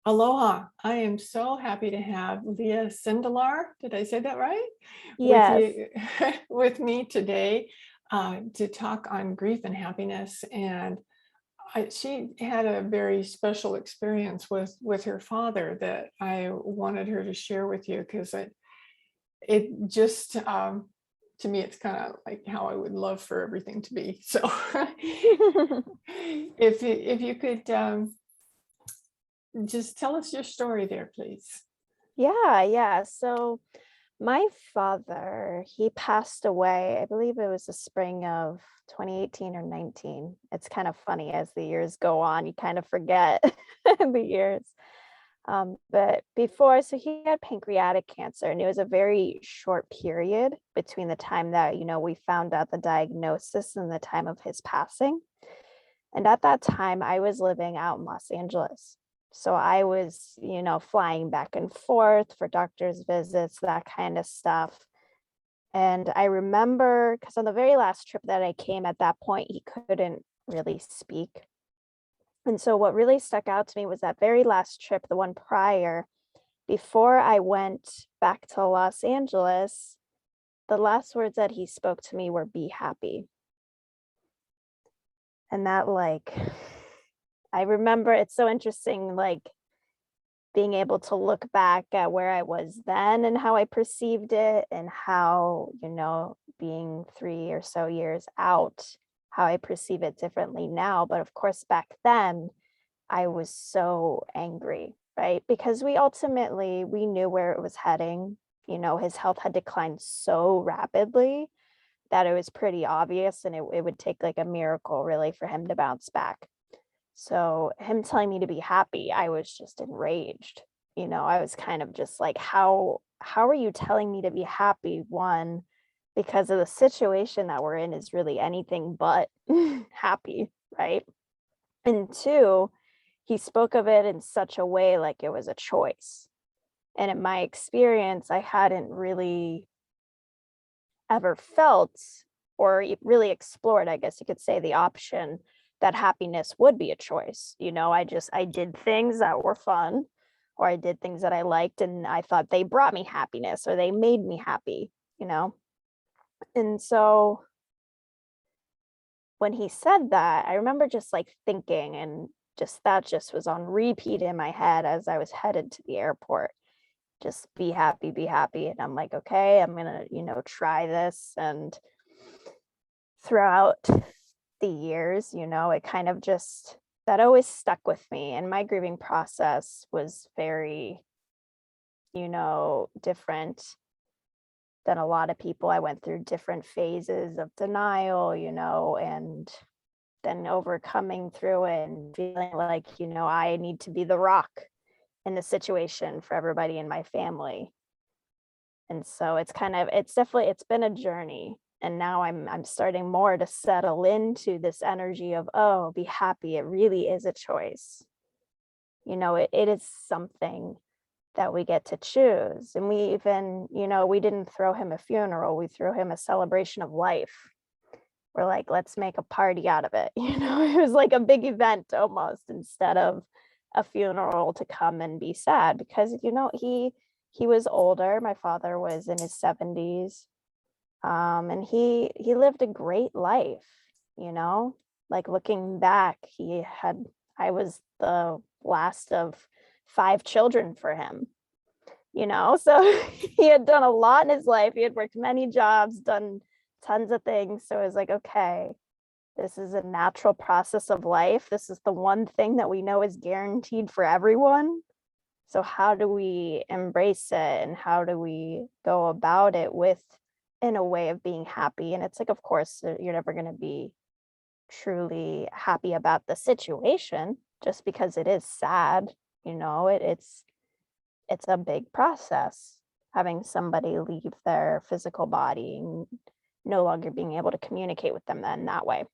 Aloha. I am so happy to have Leah Sindelar, did I say that right? With Yes. you, with me today to talk on grief and happiness. And she had a very special experience with her father that I wanted her to share with you because it just to me it's kind of like how I would love for everything to be. So if you could just tell us your story there, please. Yeah. So my father, he passed away, I believe it was the spring of 2018 or 19. It's kind of funny as the years go on, you kind of forget the years. But before, so he had pancreatic cancer, and it was a very short period between the time that, we found out the diagnosis and the time of his passing. And at that time, I was living out in Los Angeles. So I was, flying back and forth for doctor's visits, that kind of stuff. And I remember because on the very last trip that I came at that point, he couldn't really speak. And so what really stuck out to me was that very last trip, the one prior, before I went back to Los Angeles, the last words that he spoke to me were be happy. And that I remember it's so interesting, being able to look back at where I was then and how I perceived it, and how, being 3 or so years out, how I perceive it differently now. But of course, back then, I was so angry, right? Because we knew where it was heading. His health had declined so rapidly that it was pretty obvious, and it would take like a miracle really for him to bounce back. So him telling me to be happy, I was just enraged. I was kind of just like, how are you telling me to be happy? One, because of the situation that we're in is really anything but happy, right? And two, he spoke of it in such a way like it was a choice. And in my experience, I hadn't really ever felt or really explored, I guess you could say, the option that happiness would be a choice. I did things that were fun, or I did things that I liked, and I thought they brought me happiness or they made me happy, you know? And so when he said that, I remember just like thinking, and just that just was on repeat in my head as I was headed to the airport. Just be happy, be happy. And I'm like, okay, I'm gonna, try this. And throughout the years, it kind of just that always stuck with me. And my grieving process was very, different than a lot of people. I went through different phases of denial, and then overcoming through it and feeling like, I need to be the rock in the situation for everybody in my family. And so it's been a journey. And now I'm starting more to settle into this energy of, oh, be happy. It really is a choice. It is something that we get to choose. And we even, we didn't throw him a funeral, we threw him a celebration of life. We're like, let's make a party out of it. It was like a big event almost, instead of a funeral to come and be sad, because he was older. My father was in his 70s. And he lived a great life, you know. Like looking back, I was the last of 5 children for him, so he had done a lot in his life. He had worked many jobs, done tons of things. So it was like, okay, this is a natural process of life. This is the one thing that we know is guaranteed for everyone. So how do we embrace it, and how do we go about it in a way of being happy? And it's like, of course, you're never going to be truly happy about the situation just because it is sad. It's a big process, having somebody leave their physical body and no longer being able to communicate with them then that way.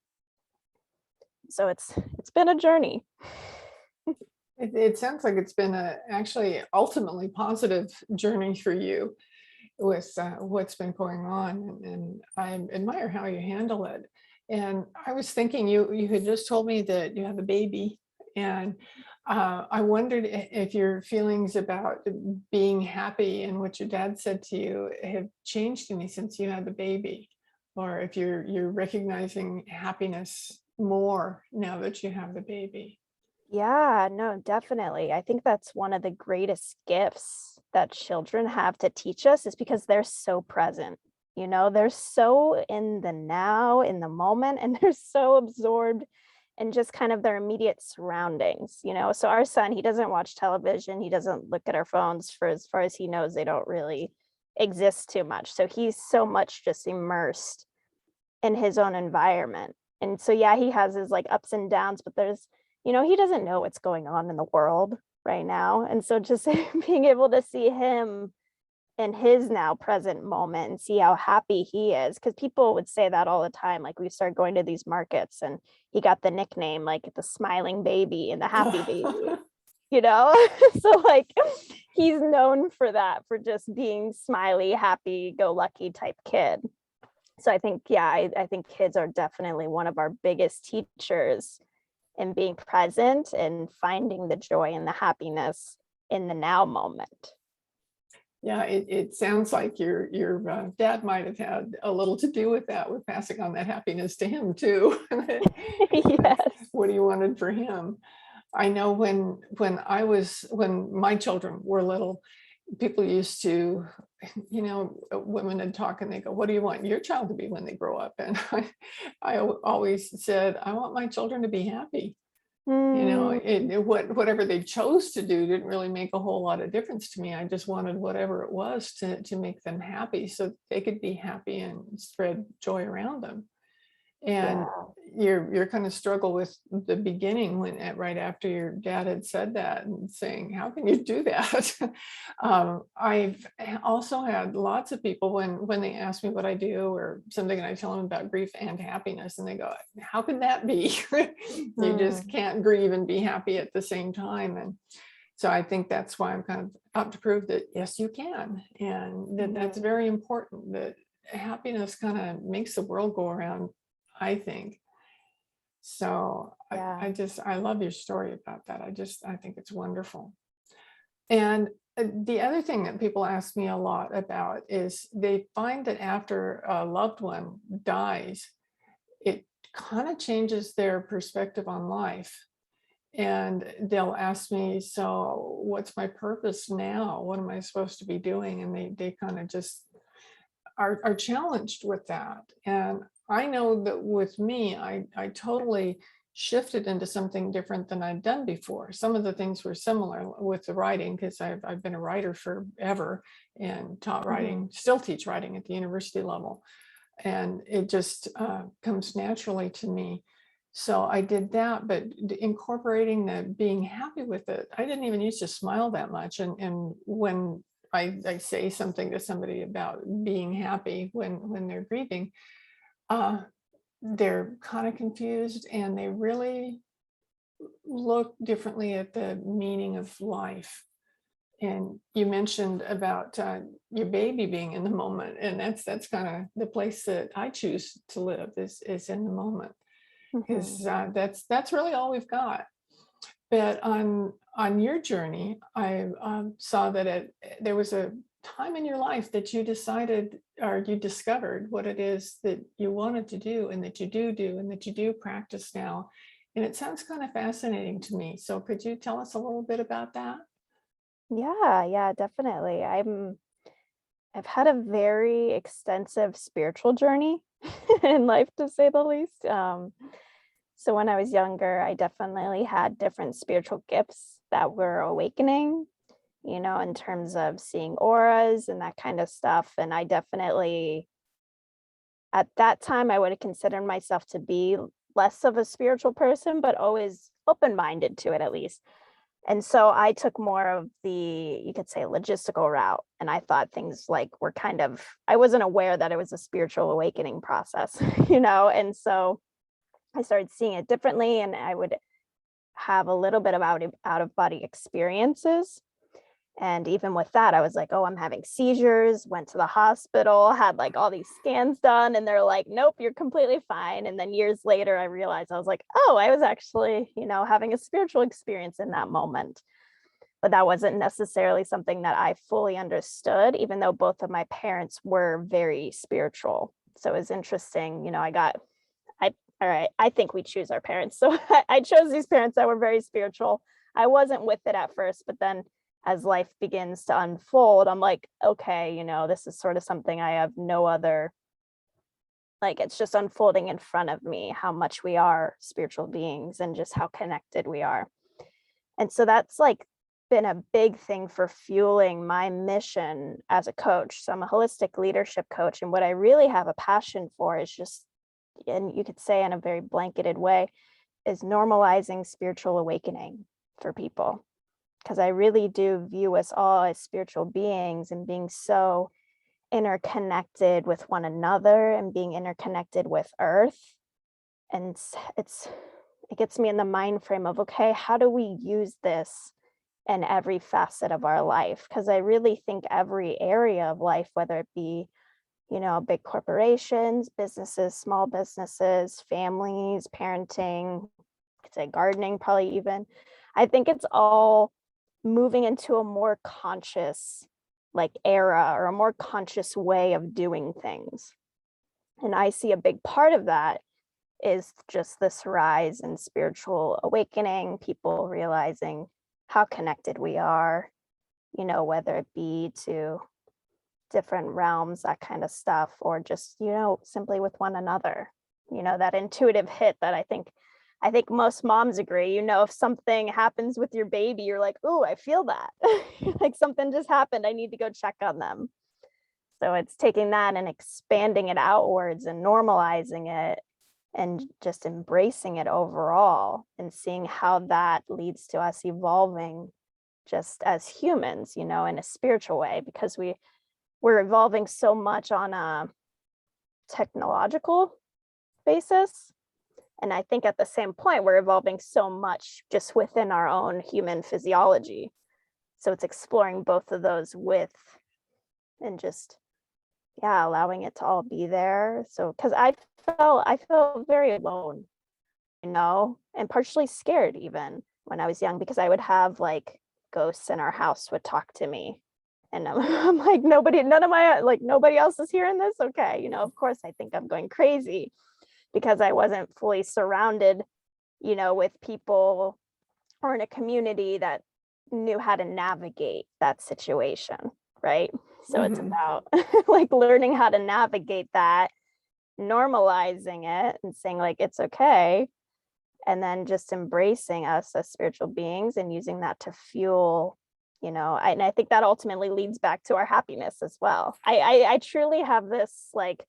So it's been a journey. It sounds like it's been a actually ultimately positive journey for you with what's been going on, and I admire how you handle it. And I was thinking, you had just told me that you have a baby, and I wondered if your feelings about being happy and what your dad said to you have changed any since you had the baby, or if you're recognizing happiness more now that you have the baby. Yeah, no, definitely. I think that's one of the greatest gifts that children have to teach us is because they're so present. They're so in the now, in the moment, and they're so absorbed in just kind of their immediate surroundings. So our son, he doesn't watch television, he doesn't look at our phones for as far as he knows, they don't really exist too much. So he's so much just immersed in his own environment. And so yeah, he has his like ups and downs, but he doesn't know what's going on in the world right now. And so just being able to see him in his now present moment and see how happy he is, because people would say that all the time. Like we started going to these markets and he got the nickname like the smiling baby and the happy baby, you know? So like he's known for that, for just being smiley, happy, go lucky type kid. So I think, yeah, I think kids are definitely one of our biggest teachers in being present and finding the joy and the happiness in the now moment. Yeah, it sounds like your dad might have had a little to do with that, with passing on that happiness to him too. Yes. What he wanted for him. I know when my children were little, people used to, women would talk and they go, "What do you want your child to be when they grow up?" And I always said, "I want my children to be happy." Mm, Whatever they chose to do didn't really make a whole lot of difference to me. I just wanted whatever it was to make them happy so they could be happy and spread joy around them. And yeah. you're kind of struggle with the beginning right after your dad had said that and saying, "How can you do that?" I've also had lots of people when they ask me what I do or something, and I tell them about grief and happiness, and they go, "How can that be?" You just Mm, can't grieve and be happy at the same time. And so I think that's why I'm kind of out to prove that yes, you can, and that's mhm. very important. That happiness kind of makes the world go around, I think. So Yeah. I love your story about that. I think it's wonderful. And the other thing that people ask me a lot about is they find that after a loved one dies, it kind of changes their perspective on life. And they'll ask me, "So what's my purpose now? What am I supposed to be doing?" And they kind of just are challenged with that. And I know that with me, I totally shifted into something different than I'd done before. Some of the things were similar with the writing because I've been a writer forever and taught Mhm. writing, still teach writing at the university level. And it just comes naturally to me. So I did that, but incorporating the being happy with it, I didn't even used to smile that much. And when I say something to somebody about being happy when they're grieving, uh, they're kind of confused and they really look differently at the meaning of life. And you mentioned about your baby being in the moment, and that's kind of the place that I choose to live is in the moment, Mhm. because that's really all we've got. But on your journey, I saw that there was a time in your life that you decided or you discovered what it is that you wanted to do and that you do and that you do practice now. And it sounds kind of fascinating to me. So could you tell us a little bit about that? Yeah, yeah, definitely. I've had a very extensive spiritual journey in life, to say the least. So when I was younger, I definitely had different spiritual gifts that were awakening, in terms of seeing auras and that kind of stuff. And I definitely, at that time, I would have considered myself to be less of a spiritual person, but always open minded to it at least. And so I took more of the, you could say, logistical route. And I thought things like were kind of, I wasn't aware that it was a spiritual awakening process, And so I started seeing it differently, and I would have a little bit of out of body experiences. And even with that, I was like, oh, I'm having seizures, went to the hospital, had like all these scans done, and they're like, nope, you're completely fine. And then years later, I realized I was like, oh, I was actually, having a spiritual experience in that moment. But that wasn't necessarily something that I fully understood, even though both of my parents were very spiritual. So it was interesting, all right, I think we choose our parents. So I chose these parents that were very spiritual. I wasn't with it at first, but then as life begins to unfold, I'm like, okay, this is sort of something I have no other, like, it's just unfolding in front of me how much we are spiritual beings and just how connected we are. And so that's like been a big thing for fueling my mission as a coach. So I'm a holistic leadership coach. And what I really have a passion for is just, and you could say in a very blanketed way, is normalizing spiritual awakening for people. Because I really do view us all as spiritual beings and being so interconnected with one another and being interconnected with Earth. And it gets me in the mind frame of, okay, how do we use this in every facet of our life? Because I really think every area of life, whether it be, big corporations, businesses, small businesses, families, parenting, I'd say gardening, probably even, I think it's all moving into a more conscious like era or a more conscious way of doing things. And I see a big part of that is just this rise in spiritual awakening, people realizing how connected we are, whether it be to different realms, that kind of stuff, or just, simply with one another, that intuitive hit that I think most moms agree, if something happens with your baby, you're like, oh, I feel that. Like something just happened. I need to go check on them. So it's taking that and expanding it outwards and normalizing it and just embracing it overall and seeing how that leads to us evolving just as humans, in a spiritual way, because we're evolving so much on a technological basis. And I think at the same point, we're evolving so much just within our own human physiology. So it's exploring both of those with and just, allowing it to all be there. So, because I felt very alone, and partially scared even when I was young, because I would have like ghosts in our house would talk to me. And I'm like, nobody else is hearing this. Okay. Of course I think I'm going crazy because I wasn't fully surrounded, with people or in a community that knew how to navigate that situation. Right. So it's about like learning how to navigate that, normalizing it and saying like, it's okay. And then just embracing us as spiritual beings and using that to fuel, and I think that ultimately leads back to our happiness as well. I truly have this like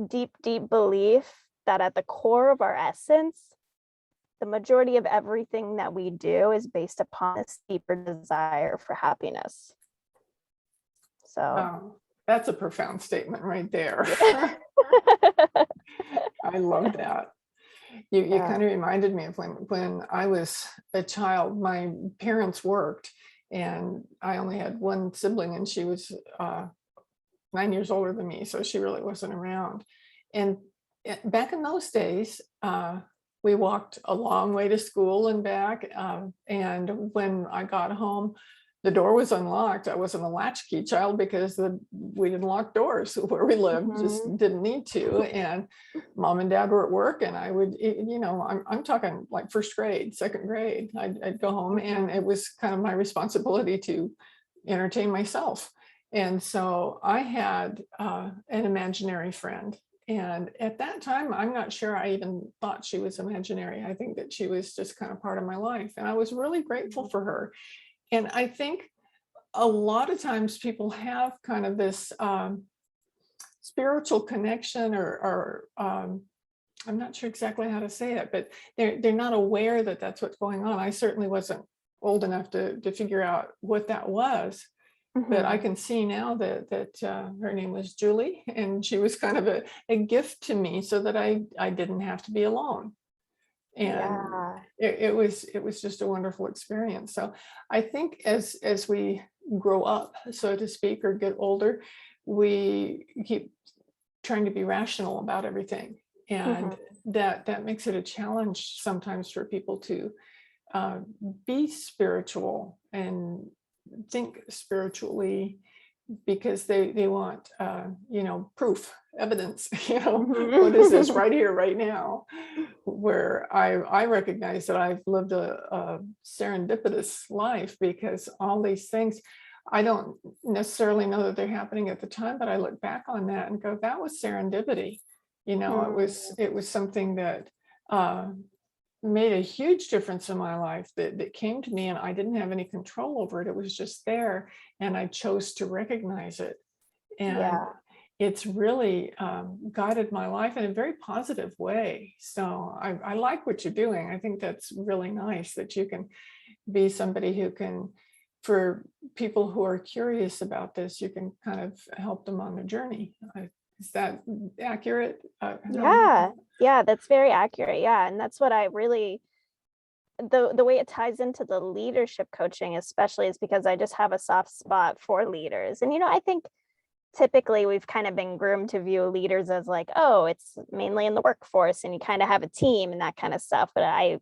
deep belief that at the core of our essence, the majority of everything that we do is based upon this deeper desire for happiness. So that's a profound statement right there. I love that. You kind of reminded me of when I was a child, my parents worked and I only had one sibling and she was 9 years older than me. So she really wasn't around. And back in those days, we walked a long way to school and back. And when I got home, the door was unlocked. I wasn't a latchkey child because we didn't lock doors where we lived, just didn't need to. And mom and dad were at work and I would, I'm talking like first grade, second grade, I'd go home and it was kind of my responsibility to entertain myself. And so I had an imaginary friend. And at that time, I'm not sure I even thought she was imaginary. I think that she was just kind of part of my life. And I was really grateful for her. And I think a lot of times people have kind of this spiritual connection or I'm not sure exactly how to say it, but they're not aware that that's what's going on. I certainly wasn't old enough to figure out what that was. But I can see now that her name was Julie, and she was kind of a gift to me so that I didn't have to be alone. And it was just a wonderful experience. So I think as we grow up, so to speak, or get older, we keep trying to be rational about everything. And Mhm. that makes it a challenge sometimes for people to uh, be spiritual and think spiritually, because they want proof, evidence. What is this Mhm. right here, right now? Where I recognize that I've lived a serendipitous life, because all these things, I don't necessarily know that they're happening at the time, but I look back on that and go, that was serendipity. It was something that uh, made a huge difference in my life, that came to me, and I didn't have any control over it. It was just there, and I chose to recognize it. And Yeah. it's really guided my life in a very positive way. So I like what you're doing. I think that's really nice that you can be somebody who can, for people who are curious about this, you can kind of help them on their journey. Is that accurate? Yeah. Yeah, that's very accurate. Yeah, and that's what I really the way it ties into the leadership coaching especially is because I just have a soft spot for leaders. And I think typically we've kind of been groomed to view leaders as like, oh, it's mainly in the workforce and you kind of have a team and that kind of stuff. But I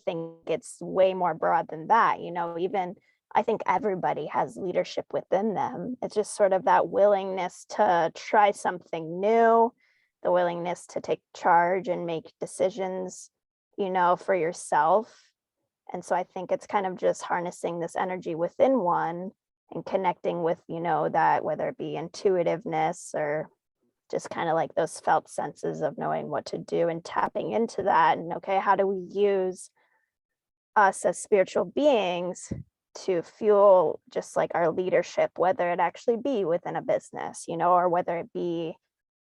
think it's way more broad than that. Even I think everybody has leadership within them. It's just sort of that willingness to try something new, the willingness to take charge and make decisions, for yourself. And so I think it's kind of just harnessing this energy within one and connecting with, that whether it be intuitiveness or just kind of like those felt senses of knowing what to do and tapping into that. And okay, how do we use us as spiritual beings to fuel just like our leadership, whether it actually be within a business, or whether it be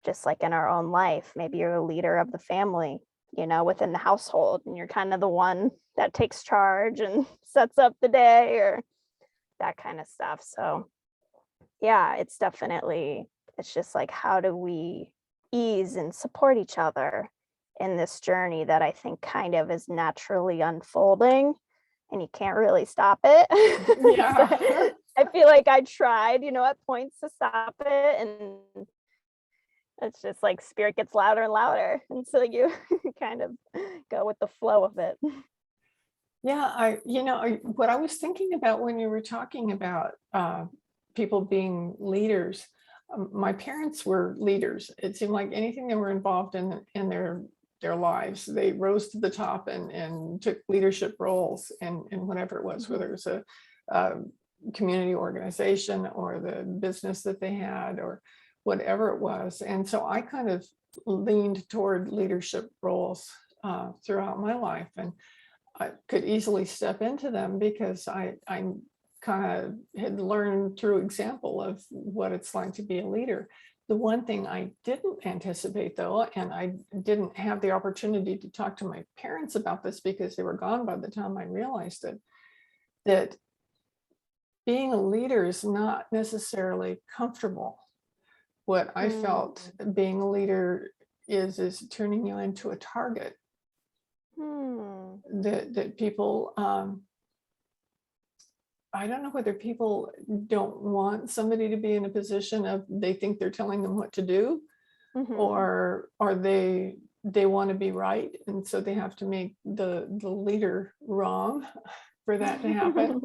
just like in our own life. Maybe you're a leader of the family, within the household, and you're kind of the one that takes charge and sets up the day or that kind of stuff. So yeah, it's just like, how do we ease and support each other in this journey that I think kind of is naturally unfolding and you can't really stop it. So Yeah. I feel like I tried, at points to stop it, and it's just like spirit gets louder and louder. And so you kind of go with the flow of it. Yeah, what I was thinking about when you were talking about people being leaders, my parents were leaders. It seemed like anything they were involved in their lives, they rose to the top and took leadership roles in whatever it was, whether it was a community organization or the business that they had or whatever it was. And so I kind of leaned toward leadership roles throughout my life, and I could easily step into them because I kind of had learned through example of what it's like to be a leader. The one thing I didn't anticipate, though, and I didn't have the opportunity to talk to my parents about this because they were gone by the time I realized it, that being a leader is not necessarily comfortable. What I felt Mm. being a leader is turning you into a target, Hmm. that people I don't know whether people don't want somebody to be in a position of they think they're telling them what to do, Mhm. or they want to be right, and so they have to make the leader wrong for that to happen.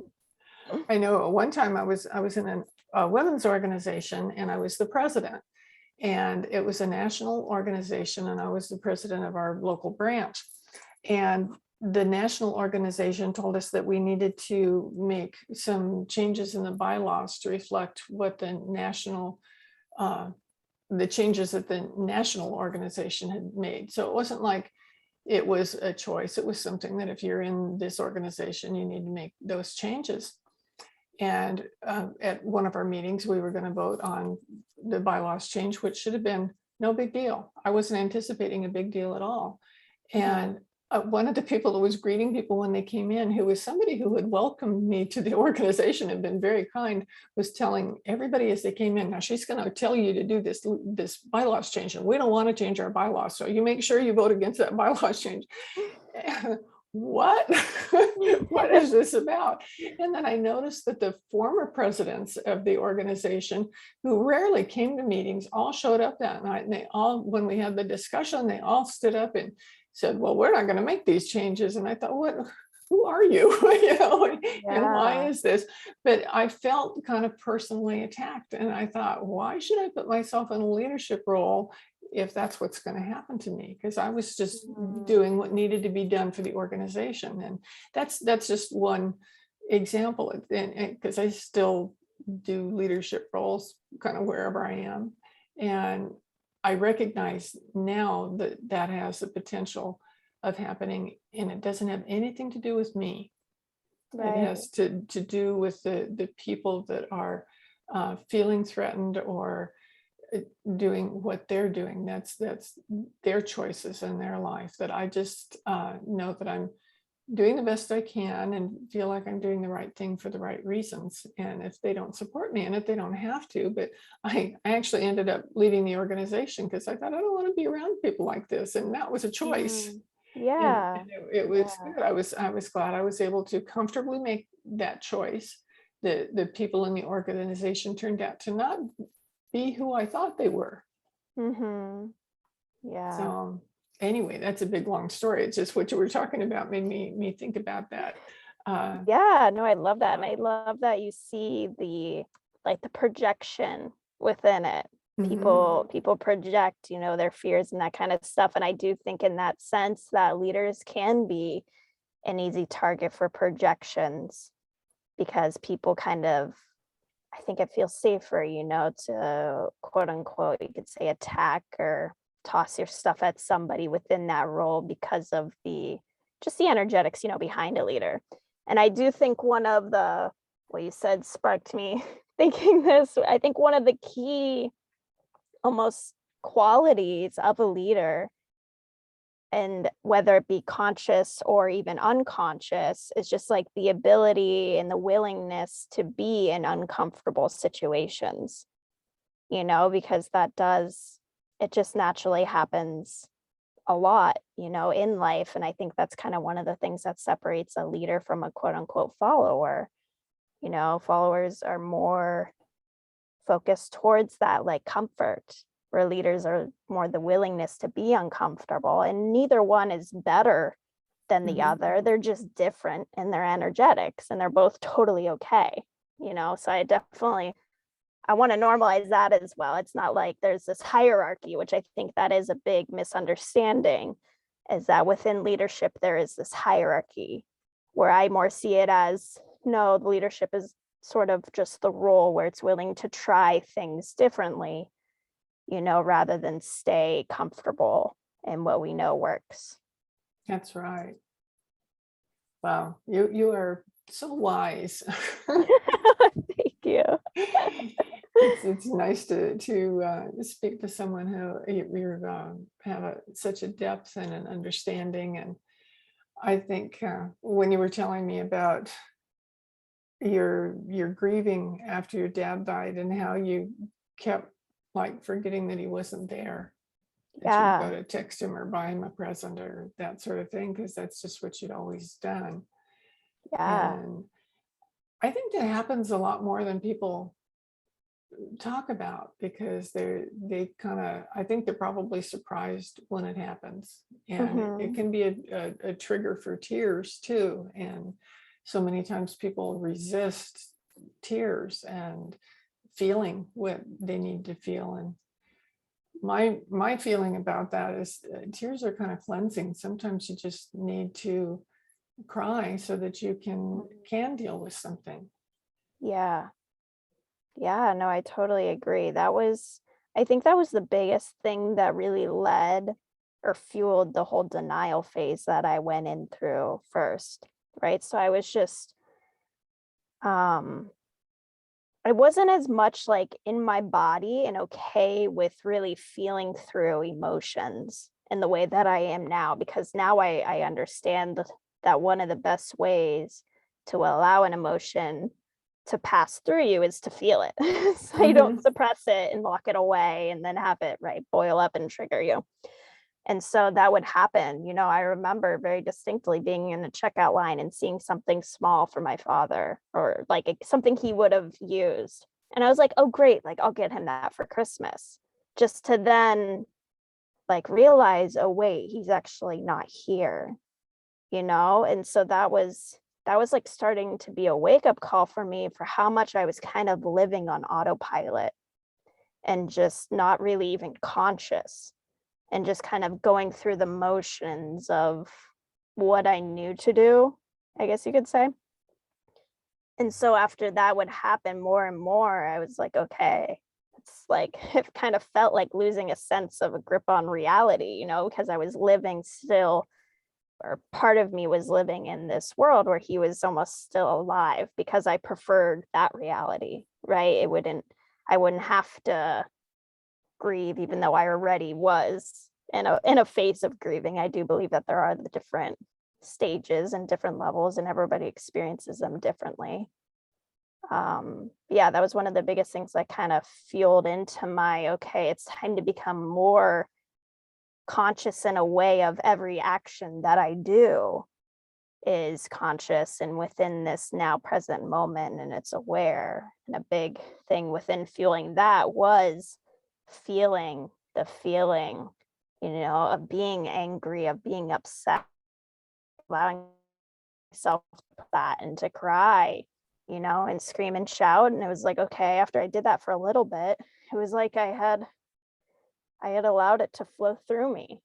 I know at one time I was in a women's organization, and I was the president, and it was a national organization, and I was the president of our local branch. And the national organization told us that we needed to make some changes in the bylaws to reflect what uh, the changes that the national organization had made. So it wasn't like it was a choice. It was something that if you're in this organization, you need to make those changes. And at one of our meetings, we were going to vote on the bylaws change, which should have been no big deal. I wasn't anticipating a big deal at all. Mhm. And one of the people that was greeting people when they came in, who was somebody who had welcomed me to the organization and been very kind, was telling everybody as they came in, now she's going to tell you to do this bylaws change, and we don't want to change our bylaws, so you make sure you vote against that bylaws change. What? What is this about? And then I noticed that the former presidents of the organization, who rarely came to meetings, all showed up that night. And they all, when we had the discussion, they all stood up and said, well, we're not going to make these changes. And I thought, what? Who are you? You know, and why is this? But I felt kind of personally attacked. And I thought, why should I put myself in a leadership role if that's what's going to happen to me? Because I was just doing what needed to be done for the organization. And that's just one example. And because I still do leadership roles kind of wherever I am. And I recognize now that that has the potential of happening, and it doesn't have anything to do with me. It has to do with the people that are feeling threatened or doing what they're doing. That's their choices in their life, that I just know that I'm doing the best I can and feel like I'm doing the right thing for the right reasons. And if they don't support me in it, they don't have to. But I actually ended up leaving the organization because I thought, I don't want to be around people like this. And that was a choice. Yeah. And it was good. I was glad I was able to comfortably make that choice. The people in the organization turned out to not be who I thought they were. Yeah. So anyway, that's a big long story. It's just what you were talking about made me think about that. Yeah, no, I love that. And I love that you see the projection within it. People project, their fears and that kind of stuff. And I do think in that sense that leaders can be an easy target for projections, because people kind of, I think it feels safer, to quote unquote, you could say, attack or toss your stuff at somebody within that role because of the energetics, behind a leader. And I do think one of the, what you said sparked me thinking this. I think one of the key almost qualities of a leader, and whether it be conscious or even unconscious, is just like the ability and the willingness to be in uncomfortable situations, because it just naturally happens a lot, in life. And I think that's kind of one of the things that separates a leader from a quote unquote follower. Followers are more focused towards that comfort, where leaders are more the willingness to be uncomfortable. And neither one is better than the other. They're just different in their energetics, and they're both totally okay. So I want to normalize that as well. It's not like there's this hierarchy, which I think that is a big misunderstanding, is that within leadership, there is this hierarchy, where I more see it as, no, the leadership is sort of just the role where it's willing to try things differently, rather than stay comfortable in what we know works. That's right. Wow, you are so wise. Thank you. It's nice to speak to someone who you have such a depth and an understanding. And I think when you were telling me about your grieving after your dad died, and how you kept forgetting that he wasn't there, that you'd go to text him or buy him a present or that sort of thing, because that's just what you'd always done. And I think that happens a lot more than people talk about, because they kind of, I think they're probably surprised when it happens, and it can be a trigger for tears too. And so many times people resist tears and feeling what they need to feel. And my feeling about that is tears are kind of cleansing. Sometimes you just need to cry so that you can deal with something. No, I totally agree. I think that was the biggest thing that really led or fueled the whole denial phase that I went in through first, right? So I was just, I wasn't as much in my body and okay with really feeling through emotions in the way that I am now, because now I understand that one of the best ways to allow an emotion to pass through you is to feel it. So you don't suppress it and lock it away and then have it boil up and trigger you. And so that would happen. I remember very distinctly being in a checkout line and seeing something small for my father, or like something he would have used. And I was like, oh, great. Like, I'll get him that for Christmas. Just to then like realize, oh, wait, he's actually not here, And so that was like starting to be a wake up call for me for how much I was kind of living on autopilot and just not really even conscious, and just kind of going through the motions of what I knew to do, I guess you could say. And so after that would happen more and more, I was like, okay, it's like it kind of felt like losing a sense of a grip on reality, because I was living still, or part of me was living in this world where he was almost still alive, because I preferred that reality, right? I wouldn't have to grieve, even though I already was in a phase of grieving. I do believe that there are the different stages and different levels, and everybody experiences them differently. Yeah, that was one of the biggest things that kind of fueled into my, okay, it's time to become more conscious in a way of every action that I do is conscious and within this now present moment, and it's aware. And a big thing within fueling that was feeling the feeling, of being angry, of being upset, allowing myself to put that and to cry, and scream and shout. And it was like, okay, after I did that for a little bit, it was like I had allowed it to flow through me,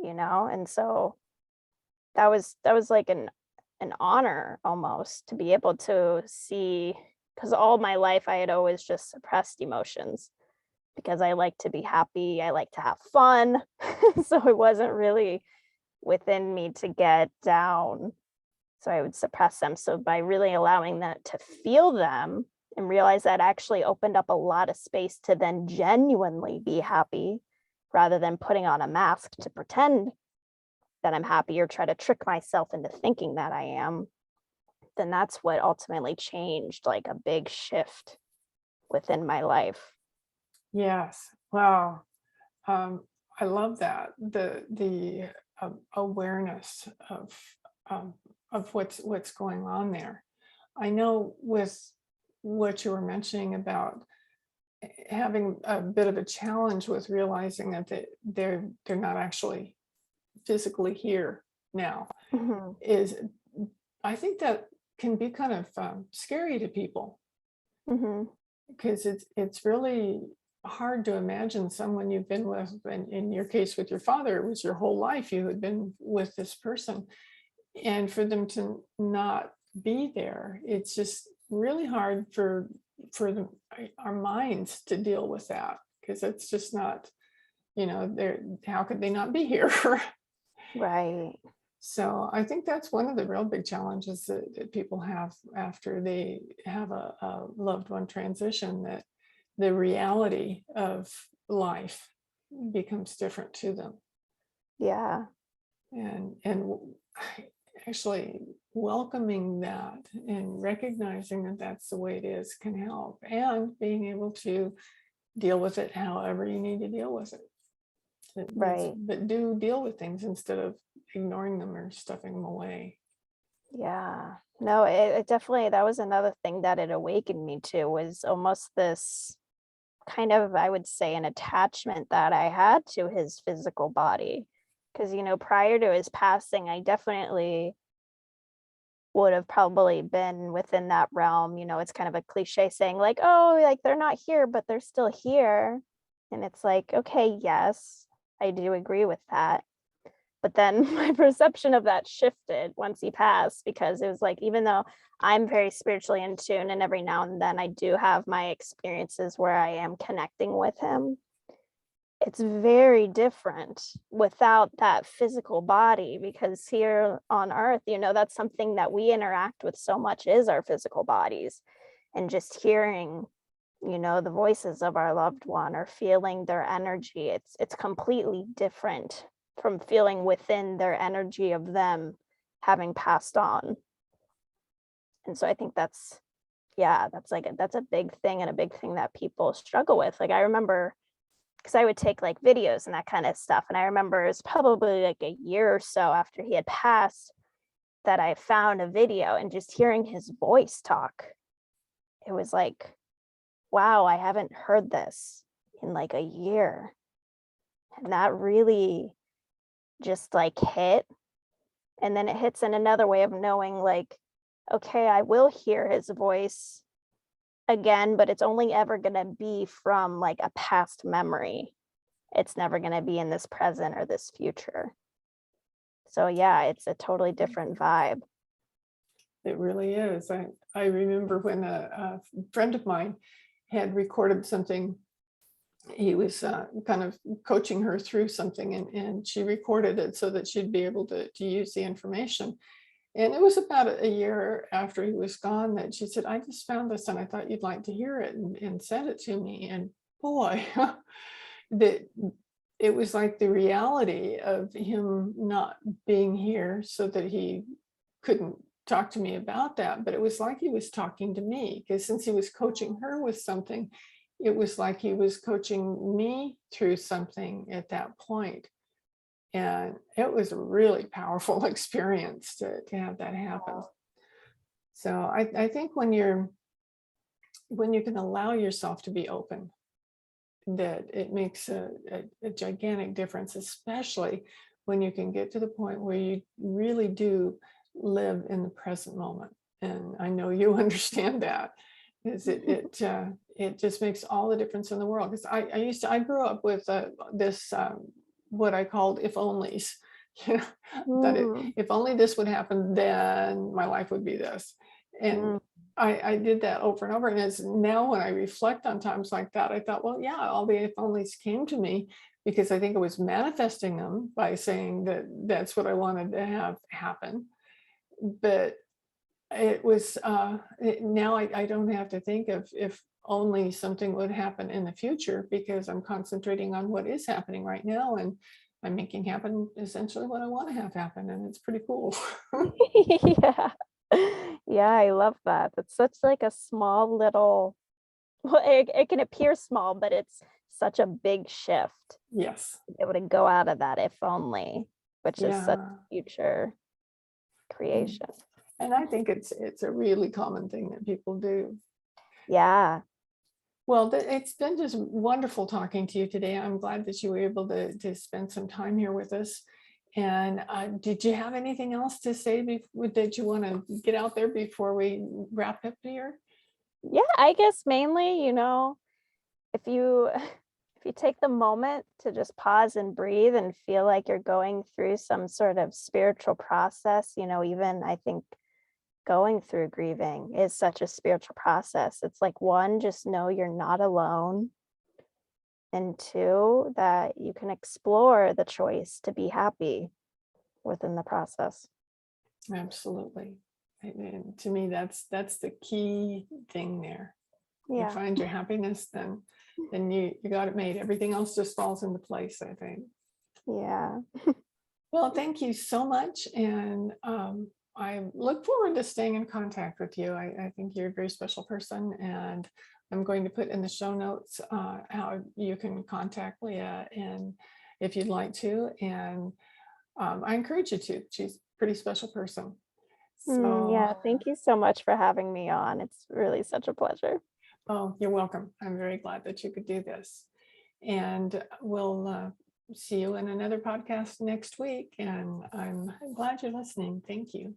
and so that was like an honor almost to be able to see, because all my life I had always just suppressed emotions, because I like to be happy, I like to have fun. So it wasn't really within me to get down. So I would suppress them. So by really allowing that to feel them and realize that actually opened up a lot of space to then genuinely be happy, rather than putting on a mask to pretend that I'm happy or try to trick myself into thinking that I am, then that's what ultimately changed, like a big shift within my life. Yes. Wow. I love that. The awareness um, of what's going on there. I know with what you were mentioning about having a bit of a challenge with realizing that they're not actually physically here now, Mhm. is I think that can be kind of scary to people, Mhm. because it's really hard to imagine someone you've been with, and in your case with your father, it was your whole life you had been with this person, and for them to not be there. It's just really hard our minds to deal with that, because it's just not, they're how could they not be here? Right. So I think that's one of the real big challenges that people have after they have a loved one transition, that the reality of life becomes different to them. Yeah. And actually welcoming that and recognizing that that's the way it is can help, and being able to deal with it however you need to deal with it. Right. But do deal with things instead of ignoring them or stuffing them away. Yeah. No, it definitely, that was another thing that it awakened me to, was almost this kind of, I would say, an attachment that I had to his physical body. Because, prior to his passing, I definitely would have probably been within that realm. It's kind of a cliche saying, like, oh, like they're not here, but they're still here. And it's like, okay, yes, I do agree with that. But then my perception of that shifted once he passed, because it was like, even though I'm very spiritually in tune, and every now and then I do have my experiences where I am connecting with him, it's very different without that physical body, because here on earth, that's something that we interact with so much, is our physical bodies. And just hearing, the voices of our loved one, or feeling their energy, it's completely different from feeling within their energy of them having passed on. And so I think that's, yeah, that's a big thing, and a big thing that people struggle with. Like, I remember because I would take like videos and that kind of stuff. And I remember it was probably like a year or so after he had passed that I found a video, and just hearing his voice talk, it was like, wow, I haven't heard this in like a year. And that really just like hit. And then it hits in another way of knowing like, okay, I will hear his voice again, but it's only ever going to be from like a past memory. It's never going to be in this present or this future. So yeah, it's a totally different vibe. It really is. I remember when a friend of mine had recorded something. He was kind of coaching her through something, and she recorded it so that she'd be able to use the information. And it was about a year after he was gone that she said, I just found this and I thought you'd like to hear it, and sent it to me. And boy, that it was like the reality of him not being here so that he couldn't talk to me about that. But it was like he was talking to me, because since he was coaching her with something, it was like he was coaching me through something at that point. And it was a really powerful experience to have that happen. So I think when you can allow yourself to be open, that it makes a gigantic difference, especially when you can get to the point where you really do live in the present moment. And I know you understand that, because it just makes all the difference in the world. Because I grew up with this what I called if onlys. You know, that if only this would happen, then my life would be this. And I did that over and over. And it's now when I reflect on times like that, I thought, well, yeah, all the if onlys came to me because I think I was manifesting them by saying that that's what I wanted to have happen. But it was now I don't have to think of if only something would happen in the future, because I'm concentrating on what is happening right now, and I'm making happen essentially what I want to have happen, and it's pretty cool. Yeah. Yeah, I love that. That's such like a small little, well, it can appear small, but it's such a big shift Yes. to be able to go out of that if only, which is such Yeah. future creation. And I think it's a really common thing that people do. Yeah. Well, it's been just wonderful talking to you today. I'm glad that you were able to spend some time here with us. And did you have anything else to say that you want to get out there before we wrap up here? Yeah, I guess mainly, if you if you take the moment to just pause and breathe and feel like you're going through some sort of spiritual process, even I think going through grieving is such a spiritual process. It's like, one, just know you're not alone. And two, that you can explore the choice to be happy within the process. Absolutely. And to me, that's the key thing there. You Yeah. find your happiness, then you got it made. Everything else just falls into place, I think. Yeah. Well, thank you so much. And I look forward to staying in contact with you. I think you're a very special person. And I'm going to put in the show notes how you can contact Leah, and if you'd like to. And I encourage you to. She's a pretty special person. So, Yeah. Thank you so much for having me on. It's really such a pleasure. oh, you're welcome. I'm very glad that you could do this. And we'll see you in another podcast next week. And I'm glad you're listening. Thank you.